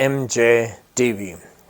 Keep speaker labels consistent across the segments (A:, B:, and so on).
A: MJ TV।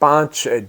A: 5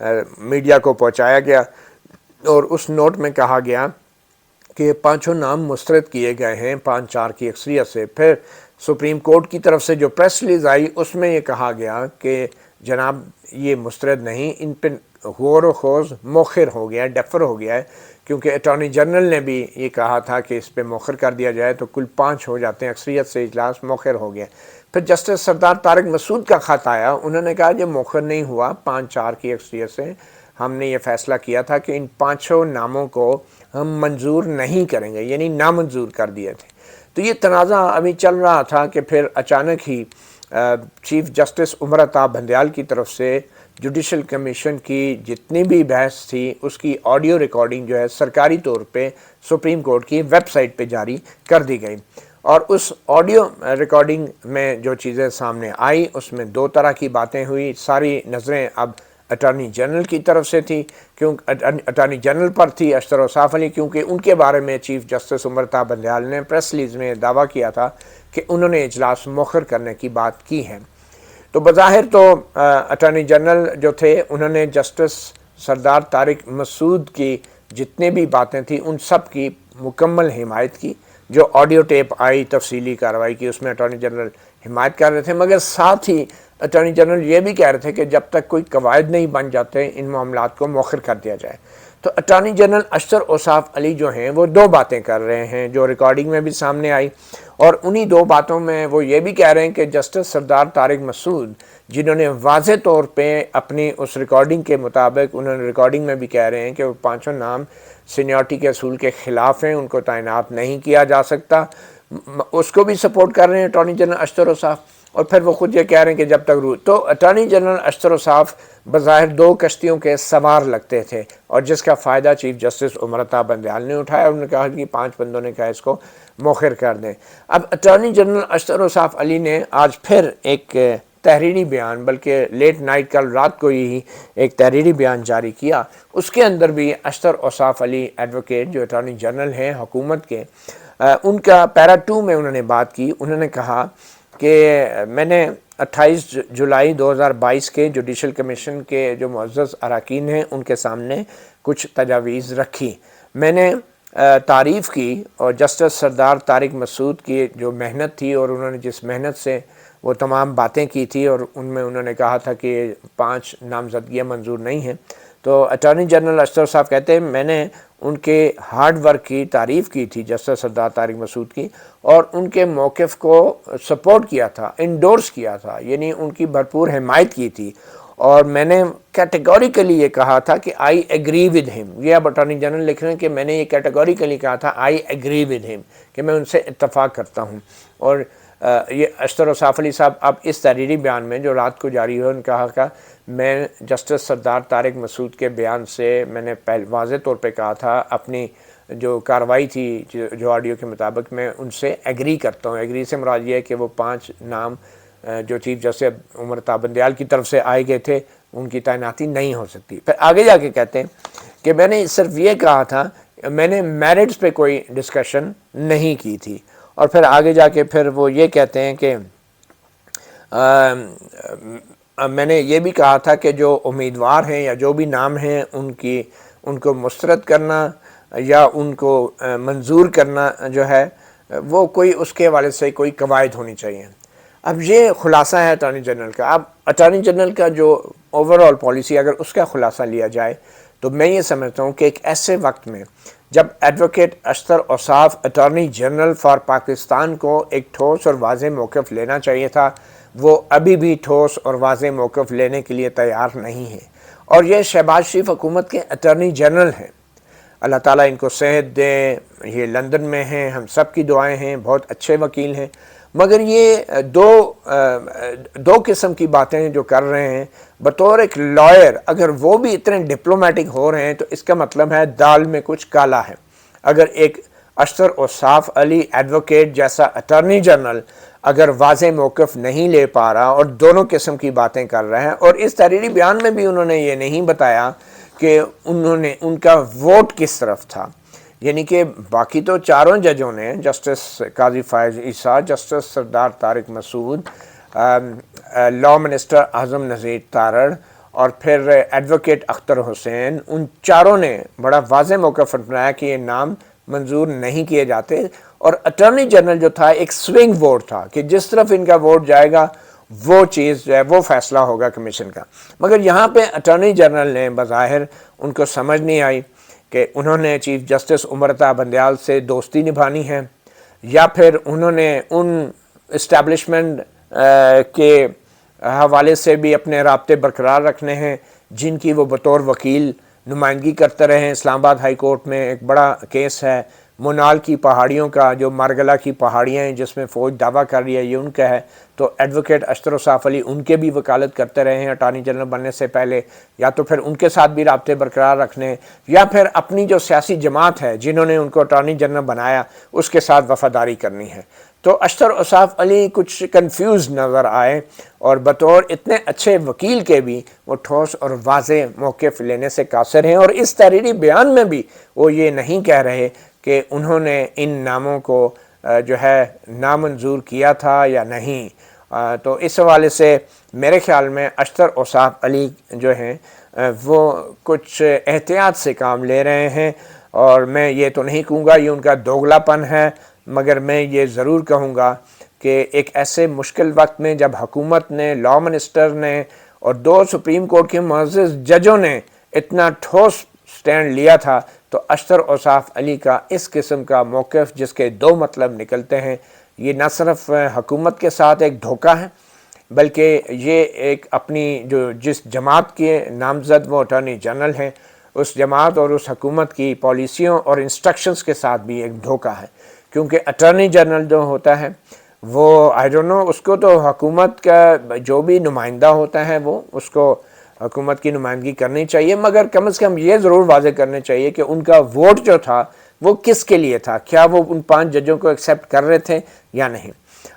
A: media کو پہنچایا گیا اور اس نوٹ میں کہا گیا کہ یہ پانچوں نام مسترد کیے گئے ہیں 5-4 کی اکثریت سے۔ پھر سپریم کورٹ کی طرف سے جو پریس ریلیز آئی اس میں یہ کہا گیا کہ جناب یہ مسترد نہیں، ان پہ غور و خوض مؤخر ہو گیا ہے، ڈیفر ہو گیا ہے، کیونکہ اٹارنی جنرل نے بھی یہ کہا تھا کہ اس پہ مؤخر کر دیا جائے، تو کل 5 ہو جاتے ہیں، اکثریت سے اجلاس مؤخر ہو گیا۔ پھر جسٹس سردار طارق مسعود کا خط آیا، انہوں نے کہا یہ مؤخر نہیں ہوا، 5-4 کی اکثریت سے ہم نے یہ فیصلہ کیا تھا کہ ان 5 ناموں کو ہم منظور نہیں کریں گے، یعنی نامنظور کر دیے تھے۔ تو یہ تنازع ابھی چل رہا تھا کہ پھر اچانک ہی چیف جسٹس عمر عطا بندیال کی طرف سے جوڈیشل کمیشن کی جتنی بھی بحث تھی اس کی آڈیو ریکارڈنگ جو ہے سرکاری طور پہ سپریم کورٹ کی ویب سائٹ پہ جاری کر دی گئی، اور اس آڈیو ریکارڈنگ میں جو چیزیں سامنے آئی اس میں 2 طرح کی باتیں ہوئی۔ ساری نظریں اب اٹارنی جنرل کی طرف سے تھی، کیونکہ اٹارنی جنرل پر تھی اشتر اوصاف علی، کیونکہ ان کے بارے میں چیف جسٹس عمر عطا بندیال نے پریس ریلیز میں دعویٰ کیا تھا کہ انہوں نے اجلاس مؤخر کرنے کی بات کی ہے۔ تو بظاہر تو اٹارنی جنرل جو تھے انہوں نے جسٹس سردار طارق مسعود کی جتنے بھی باتیں تھیں ان سب کی مکمل حمایت کی۔ جو آڈیو ٹیپ آئی تفصیلی کارروائی کی اس میں اٹارنی جنرل حمایت کر رہے تھے، مگر ساتھ ہی اٹارنی جنرل یہ بھی کہہ رہے تھے کہ جب تک کوئی قواعد نہیں بن جاتے ان معاملات کو مؤخر کر دیا جائے۔ تو اٹارنی جنرل اشتر اوصاف علی جو ہیں وہ 2 باتیں کر رہے ہیں جو ریکارڈنگ میں بھی سامنے آئی، اور انہی 2 باتوں میں وہ یہ بھی کہہ رہے ہیں کہ جسٹس سردار طارق مسعود جنہوں نے واضح طور پہ اپنی اس ریکارڈنگ کے مطابق، انہوں نے ریکارڈنگ میں بھی کہہ رہے ہیں کہ وہ 5 نام سینیورٹی کے اصول کے خلاف ہیں، ان کو تعینات نہیں کیا جا سکتا، اس کو بھی سپورٹ کر رہے ہیں اٹارنی جنرل اشتر اوصاف، اور پھر وہ خود یہ کہہ رہے ہیں کہ جب تک تو اٹارنی جنرل اشتر اوصاف بظاہر 2 کشتیوں کے سوار لگتے تھے، اور جس کا فائدہ چیف جسٹس عمر عطا بندیال نے اٹھایا، انہوں نے کہا کہ 5 بندوں نے کہا اس کو مؤخر کر دیں۔ اب اٹارنی جنرل اشتر اوصاف علی نے آج پھر ایک تحریری بیان، بلکہ لیٹ نائٹ کل رات کو ہی ایک تحریری بیان جاری کیا، اس کے اندر بھی اشتر اوصاف علی ایڈوکیٹ جو اٹارنی جنرل ہیں حکومت کے، ان کا پیرا 2 میں انہوں نے بات کی۔ انہوں نے کہا کہ میں نے 28 جولائی 2022 کے جوڈیشل کمیشن کے جو معزز اراکین ہیں ان کے سامنے کچھ تجاویز رکھی، میں نے تعریف کی، اور جسٹس سردار طارق مسعود کی جو محنت تھی اور انہوں نے جس محنت سے وہ تمام باتیں کی تھی، اور ان میں انہوں نے کہا تھا کہ 5 نامزدگیاں منظور نہیں ہیں، تو اٹارنی جنرل اشتر صاحب کہتے ہیں میں نے ان کے ہارڈ ورک کی تعریف کی تھی جسٹس سردار طارق مسعود کی، اور ان کے موقف کو سپورٹ کیا تھا، انڈورس کیا تھا، یعنی ان کی بھرپور حمایت کی تھی، اور میں نے کیٹیگوریکلی یہ کہا تھا کہ آئی ایگری ود ہم۔ یہ اب اٹارنی جنرل لکھ رہے ہیں کہ میں نے یہ کیٹیگوریکلی کہا تھا آئی ایگری ود ہم، کہ میں ان سے اتفاق کرتا ہوں۔ اور یہ اشتر اوصاف علی صاحب اب اس تحریری بیان میں جو رات کو جاری ہوئے ان کہا کہ میں جسٹس سردار طارق مسعود کے بیان سے میں نے واضح طور پہ کہا تھا اپنی جو کارروائی تھی جو آڈیو کے مطابق میں ان سے ایگری کرتا ہوں۔ ایگری سے مراد یہ ہے کہ وہ 5 نام جو چیف جسٹس عمر عطا بندیال کی طرف سے آئے گئے تھے ان کی تعیناتی نہیں ہو سکتی۔ پھر آگے جا کے کہتے ہیں کہ میں نے صرف یہ کہا تھا، میں نے میرٹس پہ کوئی ڈسکشن نہیں کی تھی، اور پھر آگے جا کے پھر وہ یہ کہتے ہیں کہ میں نے یہ بھی کہا تھا کہ جو امیدوار ہیں یا جو بھی نام ہیں ان کو مسترد کرنا یا ان کو منظور کرنا جو ہے وہ کوئی اس کے حوالے سے کوئی قواعد ہونی چاہیے۔ اب یہ خلاصہ ہے اٹارنی جنرل کا۔ اب اٹارنی جنرل کا جو اوور آل پالیسی اگر اس کا خلاصہ لیا جائے تو میں یہ سمجھتا ہوں کہ ایک ایسے وقت میں جب ایڈوکیٹ اشتر اوصاف اٹارنی جنرل فار پاکستان کو ایک ٹھوس اور واضح موقف لینا چاہیے تھا، وہ ابھی بھی ٹھوس اور واضح موقف لینے کے لیے تیار نہیں ہیں، اور یہ شہباز شریف حکومت کے اٹارنی جنرل ہیں۔ اللہ تعالیٰ ان کو صحت دے، یہ لندن میں ہیں، ہم سب کی دعائیں ہیں، بہت اچھے وکیل ہیں، مگر یہ دو قسم کی باتیں جو کر رہے ہیں بطور ایک لائر، اگر وہ بھی اتنے ڈپلومیٹک ہو رہے ہیں تو اس کا مطلب ہے دال میں کچھ کالا ہے۔ اگر ایک اشتر اوصاف علی ایڈوکیٹ جیسا اٹارنی جنرل اگر واضح موقف نہیں لے پا رہا اور دونوں قسم کی باتیں کر رہے ہیں، اور اس تحریری بیان میں بھی انہوں نے یہ نہیں بتایا کہ ان کا ووٹ کس طرف تھا، یعنی کہ باقی تو 4 ججوں نے، جسٹس قاضی فائز عیسیٰ، جسٹس سردار طارق مسعود، لاء منسٹر اعظم نذیر تارڑ اور پھر ایڈوکیٹ اختر حسین، ان چاروں نے بڑا واضح موقف اپنایا کہ یہ نام منظور نہیں کیے جاتے، اور اٹارنی جنرل جو تھا ایک سوئنگ ووٹ تھا کہ جس طرف ان کا ووٹ جائے گا وہ چیز جو ہے وہ فیصلہ ہوگا کمیشن کا۔ مگر یہاں پہ اٹارنی جنرل نے بظاہر ان کو سمجھ نہیں آئی کہ انہوں نے چیف جسٹس عمر بندیال سے دوستی نبھانی ہے، یا پھر انہوں نے ان اسٹیبلشمنٹ کے حوالے سے بھی اپنے رابطے برقرار رکھنے ہیں جن کی وہ بطور وکیل نمائندگی کرتے رہے ہیں۔ اسلام آباد ہائی کورٹ میں ایک بڑا کیس ہے مونال کی پہاڑیوں کا، جو مارگلا کی پہاڑیاں ہیں جس میں فوج دعویٰ کر رہی ہے یہ ان کا ہے، تو ایڈوکیٹ اشتر اوصاف علی ان کے بھی وکالت کرتے رہے ہیں اٹارنی جنرل بننے سے پہلے، یا تو پھر ان کے ساتھ بھی رابطے برقرار رکھنے، یا پھر اپنی جو سیاسی جماعت ہے جنہوں نے ان کو اٹارنی جنرل بنایا اس کے ساتھ وفاداری کرنی ہے۔ تو اشتر اوصاف علی کچھ کنفیوز نظر آئے، اور بطور اتنے اچھے وکیل کے بھی وہ ٹھوس اور واضح موقف لینے سے قاصر ہیں، اور اس تحریری بیان میں بھی وہ یہ نہیں کہہ رہے کہ انہوں نے ان ناموں کو جو ہے نامنظور کیا تھا یا نہیں۔ تو اس حوالے سے میرے خیال میں اشتر اوصاف علی جو ہیں وہ کچھ احتیاط سے کام لے رہے ہیں، اور میں یہ تو نہیں کہوں گا یہ ان کا دوگلا پن ہے، مگر میں یہ ضرور کہوں گا کہ ایک ایسے مشکل وقت میں جب حکومت نے، لا منسٹر نے اور 2 سپریم کورٹ کے معزز ججوں نے اتنا ٹھوس سٹینڈ لیا تھا، تو اشتر اوصاف علی کا اس قسم کا موقف جس کے 2 مطلب نکلتے ہیں، یہ نہ صرف حکومت کے ساتھ ایک دھوکہ ہے، بلکہ یہ ایک اپنی جس جماعت کے نامزد وہ اٹارنی جنرل ہیں اس جماعت اور اس حکومت کی پالیسیوں اور انسٹرکشنز کے ساتھ بھی ایک دھوکہ ہے، کیونکہ اٹارنی جنرل جو ہوتا ہے وہ آئی ڈونٹ نو، اس کو تو حکومت کا جو بھی نمائندہ ہوتا ہے وہ اس کو حکومت کی نمائندگی کرنی چاہیے، مگر کم از کم یہ ضرور واضح کرنے چاہیے کہ ان کا ووٹ جو تھا وہ کس کے لیے تھا، کیا وہ ان 5 ججوں کو ایکسیپٹ کر رہے تھے یا نہیں۔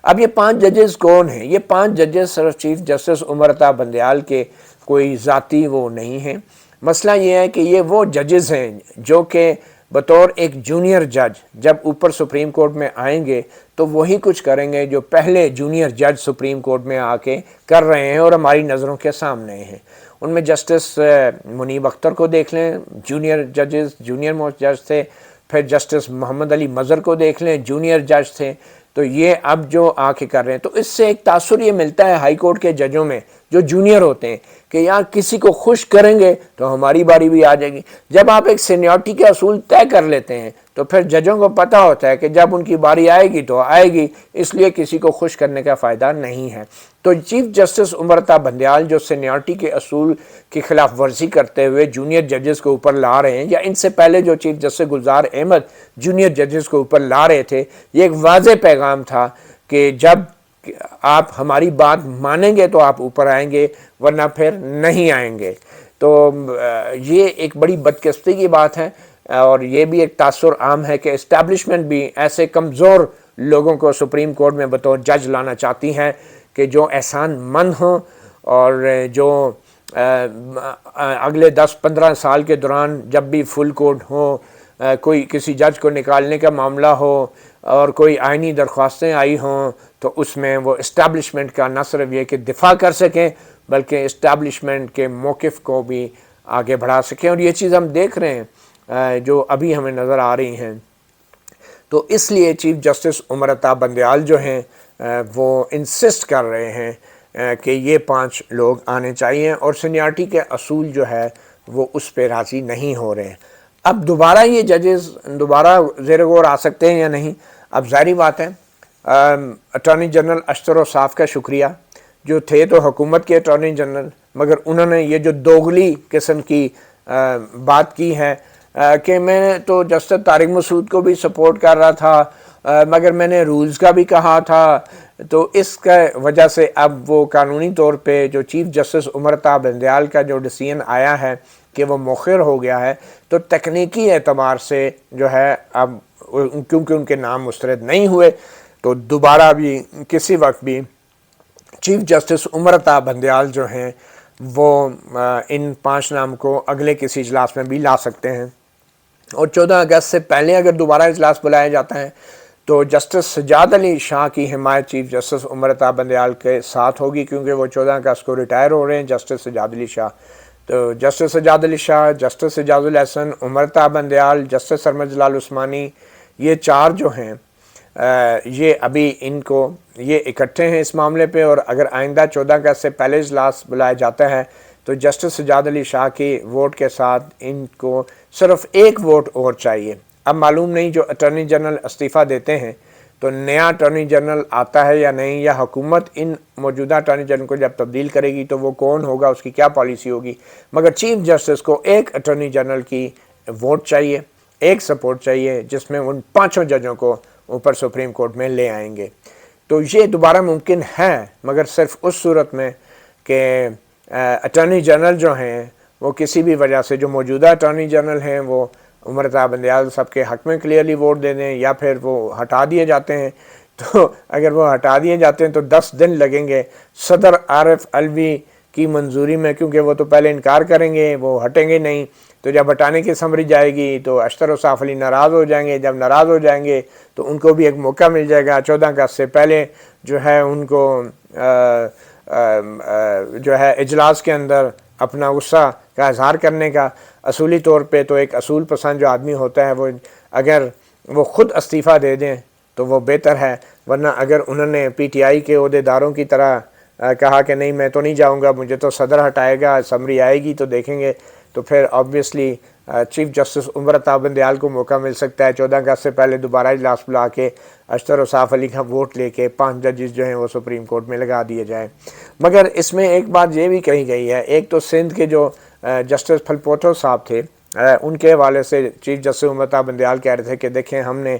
A: اب یہ 5 ججز کون ہیں؟ یہ 5 ججز صرف چیف جسٹس عمر بندیال کے کوئی ذاتی وہ نہیں ہیں۔ مسئلہ یہ ہے کہ یہ وہ ججز ہیں جو کہ بطور ایک جونیئر جج جب اوپر سپریم کورٹ میں آئیں گے تو وہی کچھ کریں گے جو پہلے جونیئر جج سپریم کورٹ میں آ کے کر رہے ہیں اور ہماری نظروں کے سامنے ہیں۔ ان میں جسٹس منیب اختر کو دیکھ لیں، جونیئر ججز، جونیئر موسٹ جج تھے، پھر جسٹس محمد علی مظہر کو دیکھ لیں، جونیئر جج تھے، تو یہ اب جو آ کے کر رہے ہیں، تو اس سے ایک تاثر یہ ملتا ہے ہائی کورٹ کے ججوں میں جو جونیئر ہوتے ہیں کہ یار کسی کو خوش کریں گے تو ہماری باری بھی آ جائے گی۔ جب آپ ایک سینیورٹی کے اصول طے کر لیتے ہیں تو پھر ججوں کو پتہ ہوتا ہے کہ جب ان کی باری آئے گی تو آئے گی، اس لیے کسی کو خوش کرنے کا فائدہ نہیں ہے۔ تو چیف جسٹس عمر بندیال جو سینیورٹی کے اصول کی خلاف ورزی کرتے ہوئے جونیئر ججز کو اوپر لا رہے ہیں، یا ان سے پہلے جو chief justice Gulzar Ahmed junior ججز کو اوپر لا رہے تھے، یہ ایک واضح پیغام تھا کہ جب آپ ہماری بات مانیں گے تو آپ اوپر آئیں گے، ورنہ پھر نہیں آئیں گے۔ تو یہ ایک بڑی بدقسمتی کی بات ہے، اور یہ بھی ایک تاثر عام ہے کہ اسٹیبلشمنٹ بھی ایسے کمزور لوگوں کو سپریم کورٹ میں بطور جج لانا چاہتی ہے کہ جو احسان مند ہوں، اور جو اگلے 10-15 سال کے دوران جب بھی فل کورٹ ہو، کوئی کسی جج کو نکالنے کا معاملہ ہو اور کوئی آئینی درخواستیں آئی ہوں، تو اس میں وہ اسٹیبلشمنٹ کا نہ صرف یہ کہ دفاع کر سکیں بلکہ اسٹیبلشمنٹ کے موقف کو بھی آگے بڑھا سکیں، اور یہ چیز ہم دیکھ رہے ہیں جو ابھی ہمیں نظر آ رہی ہیں۔ تو اس لیے چیف جسٹس عمر بندیال جو ہیں وہ انسسٹ کر رہے ہیں کہ یہ 5 لوگ آنے چاہیے، اور سینیارٹی کے اصول جو ہے وہ اس پہ راضی نہیں ہو رہے ہیں۔ اب دوبارہ یہ ججز دوبارہ زیر غور آ سکتے ہیں یا نہیں، اب ظاہری بات ہے۔ اٹارنی جنرل اشتر اوصاف کا شکریہ، جو تھے تو حکومت کے اٹارنی جنرل، مگر انہوں نے یہ جو دوگلی قسم کی بات کی ہے کہ میں تو جسٹس طارق مسعود کو بھی سپورٹ کر رہا تھا، مگر میں نے رولز کا بھی کہا تھا، تو اس کا وجہ سے اب وہ قانونی طور پہ جو چیف جسٹس عمر بندیال کا جو ڈیسیژن آیا ہے کہ وہ مؤخر ہو گیا ہے، تو تکنیکی اعتبار سے جو ہے اب کیونکہ ان کے نام مسترد نہیں ہوئے، تو دوبارہ بھی کسی وقت بھی چیف جسٹس عمر بندیال جو ہیں وہ ان 5 نام کو اگلے کسی اجلاس میں بھی لا سکتے ہیں، اور 14 اگست سے پہلے اگر دوبارہ اجلاس بلایا جاتا ہے تو جسٹس سجاد علی شاہ کی حمایت چیف جسٹس عمر عطا بندیال کے ساتھ ہوگی، کیونکہ وہ 14 اگست کو ریٹائر ہو رہے ہیں جسٹس سجاد علی شاہ۔ تو جسٹس سجاد علی شاہ، جسٹس سجاد الحسن، عمر عطا بندیال، جسٹس سرمد جلال عثمانی، یہ چار جو ہیں یہ ابھی ان کو یہ اکٹھے ہیں اس معاملے پہ، اور اگر آئندہ 14 اگست سے پہلے اجلاس بلایا جاتا ہے تو جسٹس سجاد علی شاہ کی ووٹ کے ساتھ ان کو صرف ایک ووٹ اور چاہیے۔ اب معلوم نہیں جو اٹارنی جنرل استعفیٰ دیتے ہیں تو نیا اٹارنی جنرل آتا ہے یا نہیں، یا حکومت ان موجودہ اٹارنی جنرل کو جب تبدیل کرے گی تو وہ کون ہوگا، اس کی کیا پالیسی ہوگی، مگر چیف جسٹس کو ایک اٹارنی جنرل کی ووٹ چاہیے، ایک سپورٹ چاہیے، جس میں ان 5 ججوں کو اوپر سپریم کورٹ میں لے آئیں گے۔ تو یہ دوبارہ ممکن ہے، مگر صرف اس صورت میں کہ اٹارنی جنرل جو ہیں وہ کسی بھی وجہ سے، جو موجودہ اٹارنی جنرل ہیں وہ عمر عطا بندیال صاحب کے حق میں کلیئرلی ووٹ دے دیں، یا پھر وہ ہٹا دیے جاتے ہیں۔ تو اگر وہ ہٹا دیے جاتے ہیں تو 10 دن لگیں گے صدر عارف علوی کی منظوری میں، کیونکہ وہ تو پہلے انکار کریں گے، وہ ہٹیں گے نہیں۔ تو جب ہٹانے کی سمری جائے گی تو اشتر اوصاف علی ناراض ہو جائیں گے، جب ناراض ہو جائیں گے تو ان کو بھی ایک موقع مل جائے گا 14 اگست سے پہلے جو ہے ان کو جو ہے اجلاس کے اندر اپنا غصہ کا اظہار کرنے کا۔ اصولی طور پہ تو ایک اصول پسند جو آدمی ہوتا ہے وہ اگر وہ خود استعفیٰ دے دیں تو وہ بہتر ہے، ورنہ اگر انہوں نے پی ٹی آئی کے عہدیداروں کی طرح کہا کہ نہیں میں تو نہیں جاؤں گا، مجھے تو صدر ہٹائے گا، اسمبلی آئے گی تو دیکھیں گے، تو پھر obviously chief justice Umar Ata Bandial کو موقع مل سکتا ہے 14 اگست سے پہلے دوبارہ اجلاس بلا کے اشتر اوصاف علی کا ووٹ لے کے 5 ججز جو ہیں وہ سپریم کورٹ میں لگا دیے جائیں۔ مگر اس میں ایک بات یہ بھی کہی گئی ہے، ایک تو سندھ کے جو جسٹس پھلپوٹو صاحب تھے، ان کے حوالے سے چیف جسٹس عمر عطا بندیال کہہ رہے تھے کہ دیکھیں ہم نے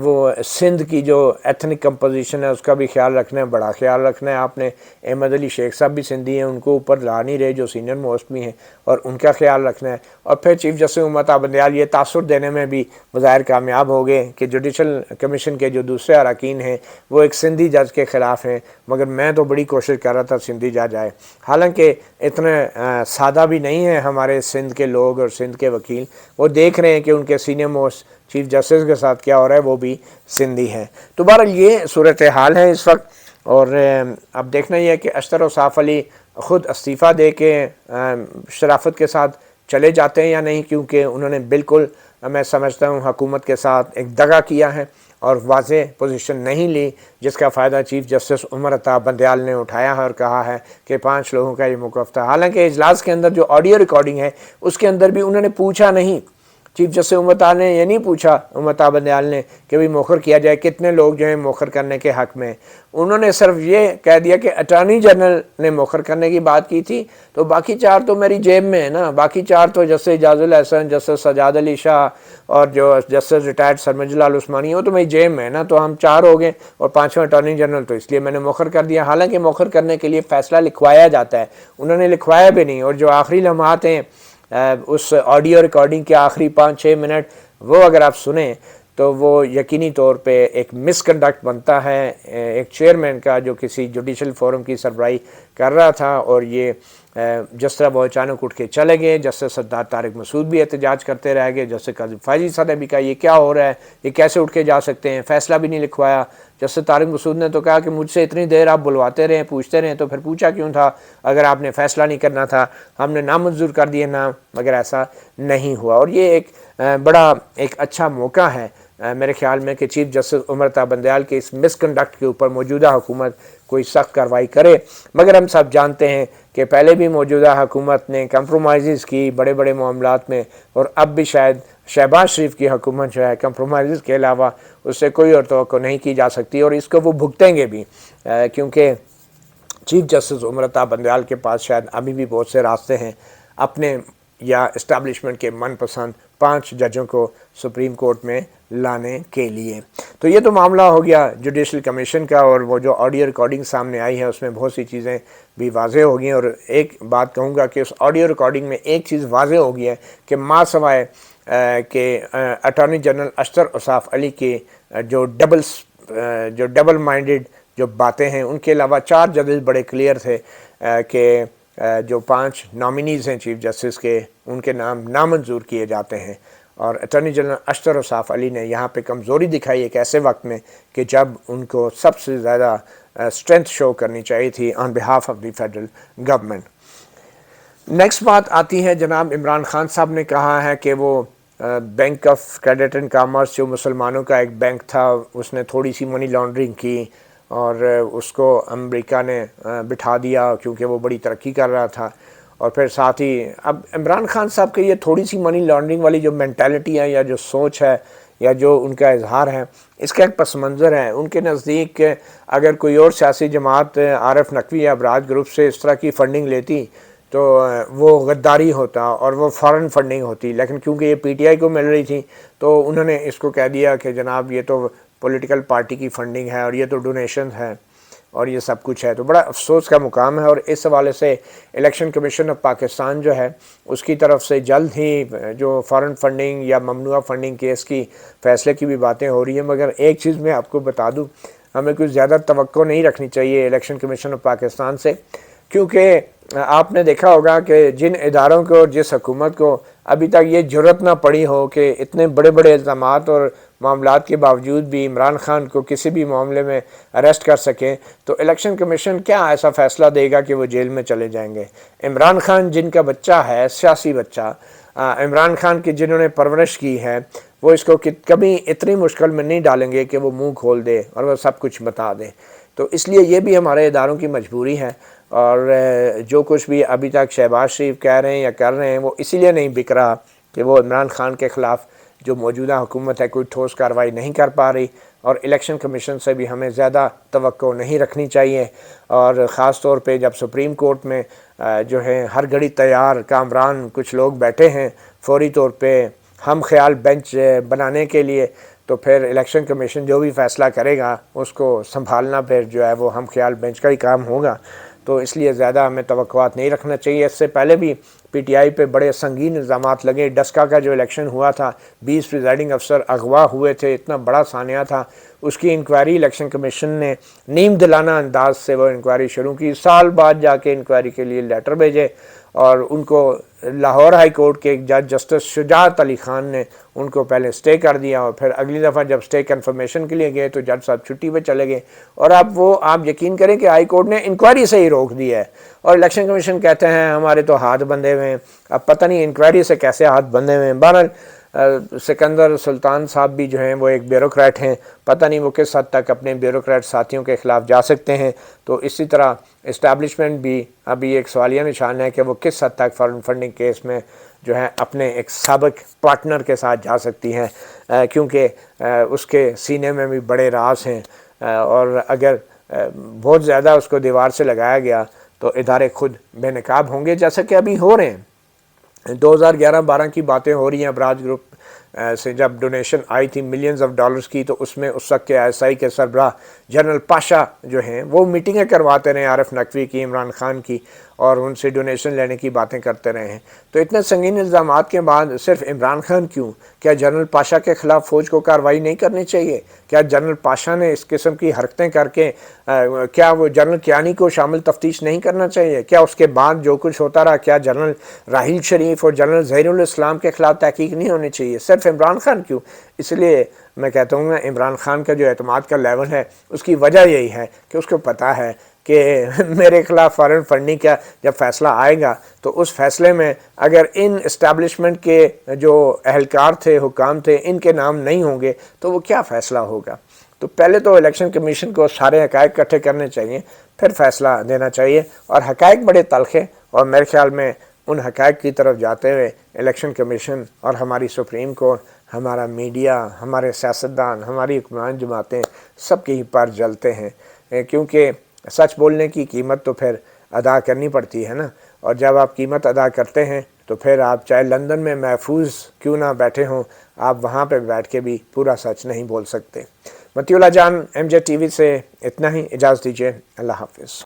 A: وہ سندھ کی جو ایتھنک کمپوزیشن ہے اس کا بھی خیال رکھنا ہے، بڑا خیال رکھنا ہے۔ آپ نے احمد علی شیخ صاحب بھی سندھی ہیں، ان کو اوپر لا نہیں رہے جو سینئر موسٹ بھی ہیں، اور ان کا خیال رکھنا ہے۔ اور پھر چیف جسٹس عمر عطا بندیال یہ تاثر دینے میں بھی بظاہر کامیاب ہو گئے کہ جوڈیشل کمیشن کے جو دوسرے اراکین ہیں وہ ایک سندھی جج کے خلاف ہیں، مگر میں تو بڑی کوشش کر رہا تھا سندھی جج آئے۔ حالانکہ اتنے سادہ بھی نہیں ہیں ہمارے سندھ کے لوگ اور سندھ کے وکیل، وہ دیکھ رہے ہیں کہ ان کے سینئر موسٹ چیف جسٹس کے ساتھ کیا ہو رہا ہے، وہ بھی سندھی ہیں۔ تو بہرحال یہ صورتحال ہے اس وقت، اور اب دیکھنا یہ ہے کہ اشتر اوصاف علی خود استعفیٰ دے کے شرافت کے ساتھ چلے جاتے ہیں یا نہیں، کیونکہ انہوں نے بالکل میں سمجھتا ہوں حکومت کے ساتھ ایک دغا کیا ہے اور واضح پوزیشن نہیں لی، جس کا فائدہ چیف جسٹس عمر عطا بندیال نے اٹھایا ہے اور کہا ہے کہ 5 لوگوں کا یہ موقف تھا۔ حالانکہ اجلاس کے اندر جو آڈیو ریکارڈنگ ہے اس کے اندر بھی انہوں نے پوچھا نہیں، چیف جسٹس عمر عطا نے یہ نہیں پوچھا، عمر عطا بندیال نے، کہ بھی موخر کیا جائے، کتنے لوگ جو ہیں موخر کرنے کے حق میں۔ انہوں نے صرف یہ کہہ دیا کہ اٹارنی جنرل نے موخر کرنے کی بات کی تھی، تو باقی 4 تو میری جیب میں ہے نا، باقی 4 تو جسٹس اعجاز الحسن، جسٹس سجاد علی شاہ اور جو جسٹس ریٹائرڈ سرمد جلال عثمانی، وہ تو میری جیب میں ہے نا، تو ہم 4 ہو گئے، اور 5واں اٹارنی جنرل تو اس لیے میں نے موخر کر دیا۔ حالانکہ موخر کرنے کے لیے فیصلہ لکھوایا جاتا ہے، انہوں نے لکھوایا بھی نہیں، اور جو آخری لمحات ہیں اس آڈیو ریکارڈنگ کے آخری 5-6 منٹ وہ اگر آپ سنیں تو وہ یقینی طور پہ ایک مس کنڈکٹ بنتا ہے ایک چیئرمین کا جو کسی جوڈیشل فورم کی سربراہی کر رہا تھا، اور یہ جس طرح وہ اچانک اٹھ کے چلے گئے۔ جسٹس سردار طارق مسعود بھی احتجاج کرتے رہ گئے، جسٹس قاضی فائزی صاحب نے بھی کہا یہ کیا ہو رہا ہے، یہ کیسے اٹھ کے جا سکتے ہیں، فیصلہ بھی نہیں لکھوایا۔ جسٹس طارق مسعود نے تو کہا کہ مجھ سے اتنی دیر آپ بلواتے رہے، پوچھتے رہے، تو پھر پوچھا کیوں تھا اگر آپ نے فیصلہ نہیں کرنا تھا، ہم نے نامنظور کر دیے نام، مگر ایسا نہیں ہوا۔ اور یہ ایک بڑا ایک اچھا موقع ہے میرے خیال میں کہ چیف جسٹس عمر عطا بندیال کے اس مس کنڈکٹ کے اوپر موجودہ حکومت کوئی سخت کارروائی کرے۔ مگر ہم سب جانتے ہیں کہ پہلے بھی موجودہ حکومت نے کمپرومائزز کی بڑے بڑے معاملات میں، اور اب بھی شاید شہباز شریف کی حکومت جو ہے کمپرومائزز کے علاوہ اس سے کوئی اور توقع نہیں کی جا سکتی، اور اس کو وہ بھگتیں گے بھی، کیونکہ چیف جسٹس عمر عطا بندیال کے پاس شاید ابھی بھی بہت سے راستے ہیں اپنے یا اسٹیبلشمنٹ کے من پسند 5 ججوں کو سپریم کورٹ میں لانے کے لیے۔ تو یہ تو معاملہ ہو گیا جوڈیشل کمیشن کا، اور وہ جو آڈیو ریکارڈنگ سامنے آئی ہے اس میں بہت سی چیزیں بھی واضح ہو گئی ہیں، اور ایک بات کہوں گا کہ اس آڈیو ریکارڈنگ میں ایک چیز واضح ہو گئی ہے کہ ما سوائے کہ اٹارنی جنرل اشتر اوصاف علی کے جو ڈبل مائنڈڈ جو باتیں ہیں، ان کے علاوہ 4 ججز بڑے کلیئر تھے کہ جو 5 نامینیز ہیں چیف جسٹس کے، ان کے نام نامنظور کیے جاتے ہیں، اور اٹارنی جنرل اشتر اوصاف علی نے یہاں پہ کمزوری دکھائی ایک ایسے وقت میں کہ جب ان کو سب سے زیادہ اسٹرینتھ شو کرنی چاہیے تھی on behalf of the federal government. Next بات آتی ہے، جناب عمران خان صاحب نے کہا ہے کہ وہ bank of credit and commerce جو مسلمانوں کا ایک بینک تھا، اس نے تھوڑی سی منی لانڈرنگ کی اور اس کو امریکہ نے بٹھا دیا کیونکہ وہ بڑی ترقی کر رہا تھا۔ اور پھر ساتھ ہی اب عمران خان صاحب کی یہ تھوڑی سی منی لانڈرنگ والی جو مینٹیلٹی ہے یا جو سوچ ہے یا جو ان کا اظہار ہے، اس کا ایک پس منظر ہے۔ ان کے نزدیک اگر کوئی اور سیاسی جماعت عارف نقوی یا ابراج گروپ سے اس طرح کی فنڈنگ لیتی تو وہ غداری ہوتا اور وہ فارن فنڈنگ ہوتی، لیکن کیونکہ یہ پی ٹی آئی کو مل رہی تھی تو انہوں نے اس کو کہہ دیا کہ جناب یہ تو پولیٹیکل پارٹی کی فنڈنگ ہے اور یہ تو ڈونیشن ہے اور یہ سب کچھ ہے۔ تو بڑا افسوس کا مقام ہے، اور اس حوالے سے الیکشن کمیشن آف پاکستان جو ہے اس کی طرف سے جلد ہی جو فارن فنڈنگ یا ممنوعہ فنڈنگ کیس کی فیصلے کی بھی باتیں ہو رہی ہیں۔ مگر ایک چیز میں آپ کو بتا دوں، ہمیں کچھ زیادہ توقع نہیں رکھنی چاہیے الیکشن کمیشن آف پاکستان سے، کیونکہ آپ نے دیکھا ہوگا کہ جن اداروں کو، جس حکومت کو ابھی تک یہ جرأت نہ پڑی ہو کہ اتنے بڑے بڑے الزامات اور معاملات کے باوجود بھی عمران خان کو کسی بھی معاملے میں اریسٹ کر سکیں، تو الیکشن کمیشن کیا ایسا فیصلہ دے گا کہ وہ جیل میں چلے جائیں گے؟ عمران خان جن کا بچہ ہے، سیاسی بچہ، عمران خان کی جنہوں نے پرورش کی ہے، وہ اس کو کبھی اتنی مشکل میں نہیں ڈالیں گے کہ وہ منہ کھول دے اور وہ سب کچھ بتا دے۔ تو اس لیے یہ بھی ہمارے اداروں کی مجبوری ہے، اور جو کچھ بھی ابھی تک شہباز شریف کہہ رہے ہیں یا کر رہے ہیں وہ اسی لیے نہیں بک رہا کہ وہ عمران خان کے خلاف جو موجودہ حکومت ہے کوئی ٹھوس کارروائی نہیں کر پا رہی، اور الیکشن کمیشن سے بھی ہمیں زیادہ توقع نہیں رکھنی چاہیے۔ اور خاص طور پہ جب سپریم کورٹ میں جو ہے ہر گھڑی تیار کامران کچھ لوگ بیٹھے ہیں فوری طور پہ ہم خیال بینچ بنانے کے لیے، تو پھر الیکشن کمیشن جو بھی فیصلہ کرے گا اس کو سنبھالنا پھر جو ہے وہ ہم خیال بینچ کا ہی کام ہوگا۔ تو اس لیے زیادہ ہمیں توقعات نہیں رکھنا چاہیے۔ اس سے پہلے بھی پی ٹی آئی پہ بڑے سنگین الزامات لگے، ڈسکا کا جو الیکشن ہوا تھا 20 پریزائڈنگ افسر اغوا ہوئے تھے، اتنا بڑا سانحہ تھا، اس کی انکوائری الیکشن کمیشن نے نیم دلانہ انداز سے وہ انکوائری شروع کی، سال بعد جا کے انکوائری کے لیے لیٹر بھیجے، اور ان کو لاہور ہائی کورٹ کے ایک جج جسٹس شجاعت علی خان نے ان کو پہلے سٹے کر دیا، اور پھر اگلی دفعہ جب سٹے کنفرمیشن کے لیے گئے تو جج صاحب چھٹی پہ چلے گئے، اور اب وہ آپ یقین کریں کہ ہائی کورٹ نے انکوائری سے ہی روک دیا ہے، اور الیکشن کمیشن کہتے ہیں ہمارے تو ہاتھ بندھے ہوئے ہیں۔ اب پتہ نہیں انکوائری سے کیسے ہاتھ بندھے ہوئے ہیں۔ بہرحال سکندر سلطان صاحب بھی جو ہیں وہ ایک بیوروکریٹ ہیں، پتہ نہیں وہ کس حد تک اپنے بیوروکریٹ ساتھیوں کے خلاف جا سکتے ہیں۔ تو اسی طرح اسٹیبلشمنٹ بھی ابھی ایک سوالیہ نشان ہے کہ وہ کس حد تک فارن فنڈنگ کیس میں جو ہے اپنے ایک سابق پارٹنر کے ساتھ جا سکتی ہیں، کیونکہ اس کے سینے میں بھی بڑے راز ہیں، اور اگر بہت زیادہ اس کو دیوار سے لگایا گیا تو ادارے خود بے نقاب ہوں گے، جیسا کہ ابھی ہو رہے ہیں۔ 2011-12 کی باتیں ہو رہی ہیں، ابراج گروپ سے جب ڈونیشن آئی تھی ملینز آف ڈالرز کی، تو اس میں اس وقت کے آئی ایس آئی کے سربراہ جنرل پاشا جو ہیں وہ میٹنگیں کرواتے رہے عارف نقوی کی، عمران خان کی، اور ان سے ڈونیشن لینے کی باتیں کرتے رہے ہیں۔ تو اتنے سنگین الزامات کے بعد صرف عمران خان کیوں؟ کیا جنرل پاشا کے خلاف فوج کو کارروائی نہیں کرنی چاہیے؟ کیا جنرل پاشا نے اس قسم کی حرکتیں کر کے کیا وہ جنرل کیانی کو شامل تفتیش نہیں کرنا چاہیے؟ کیا اس کے بعد جو کچھ ہوتا رہا کیا جنرل راحیل شریف اور جنرل ظہیر الاسلام کے خلاف تحقیق نہیں ہونی چاہیے؟ صرف عمران خان کیوں؟ اس لیے میں کہتا ہوں عمران خان کا جو اعتماد کا لیول ہے اس کی وجہ یہی ہے کہ اس کو پتہ ہے کہ میرے خلاف فارن فنڈنگ کا جب فیصلہ آئے گا تو اس فیصلے میں اگر ان اسٹیبلشمنٹ کے جو اہلکار تھے، حکام تھے، ان کے نام نہیں ہوں گے تو وہ کیا فیصلہ ہوگا؟ تو پہلے تو الیکشن کمیشن کو سارے حقائق اکٹھے کرنے چاہیے، پھر فیصلہ دینا چاہیے، اور حقائق بڑے تلخ ہیں، اور میرے خیال میں ان حقائق کی طرف جاتے ہوئے الیکشن کمیشن اور ہماری سپریم کورٹ، ہمارا میڈیا، ہمارے سیاستدان، ہماری حکمران جماعتیں سب کے ہی پر جلتے ہیں، کیونکہ سچ بولنے کی قیمت تو پھر ادا کرنی پڑتی ہے نا، اور جب آپ قیمت ادا کرتے ہیں تو پھر آپ چاہے لندن میں محفوظ کیوں نہ بیٹھے ہوں، آپ وہاں پہ بیٹھ کے بھی پورا سچ نہیں بول سکتے۔ مطیع اللہ جان، ایم جے ٹی وی سے اتنا ہی، اجازت دیجیے، اللہ حافظ۔